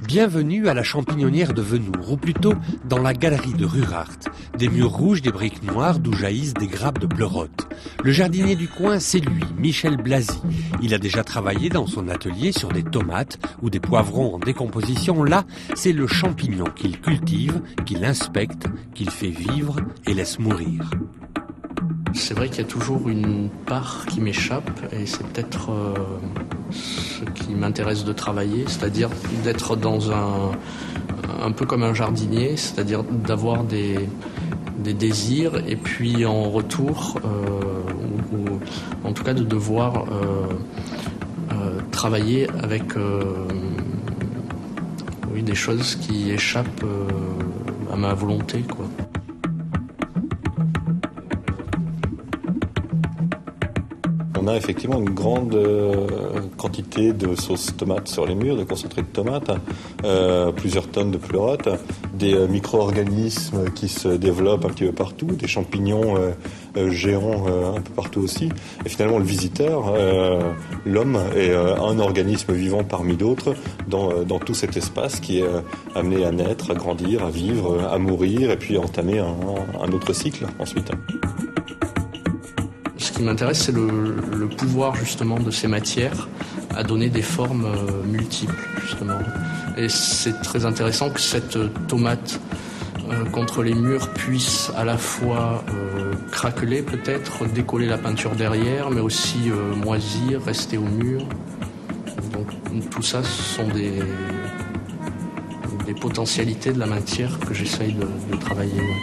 Bienvenue à la champignonnière de Venours, ou plutôt dans la galerie de Rurart. Des murs rouges, des briques noires d'où jaillissent des grappes de pleurotes. Le jardinier du coin, c'est lui, Michel Blazy. Il a déjà travaillé dans son atelier sur des tomates ou des poivrons en décomposition. Là, c'est le champignon qu'il cultive, qu'il inspecte, qu'il fait vivre et laisse mourir. C'est vrai qu'il y a toujours une part qui m'échappe et c'est peut-être ce qui m'intéresse de travailler, c'est-à-dire d'être dans un peu comme un jardinier, c'est-à-dire d'avoir des désirs et puis en retour, ou en tout cas de devoir travailler avec des choses qui échappent à ma volonté, quoi. On a effectivement une grande quantité de sauce tomate sur les murs, de concentré de tomate, plusieurs tonnes de pleurotes, des micro-organismes qui se développent un petit peu partout, des champignons géants un peu partout aussi. Et finalement, le visiteur, l'homme, est un organisme vivant parmi d'autres dans tout cet espace qui est amené à naître, à grandir, à vivre, à mourir et puis à entamer un autre cycle ensuite. Ce qui m'intéresse, c'est le pouvoir justement de ces matières à donner des formes multiples, justement. Et c'est très intéressant que cette tomate contre les murs puisse à la fois craqueler peut-être, décoller la peinture derrière, mais aussi moisir, rester au mur. Donc tout ça, ce sont des potentialités de la matière que j'essaye de travailler. Ouais.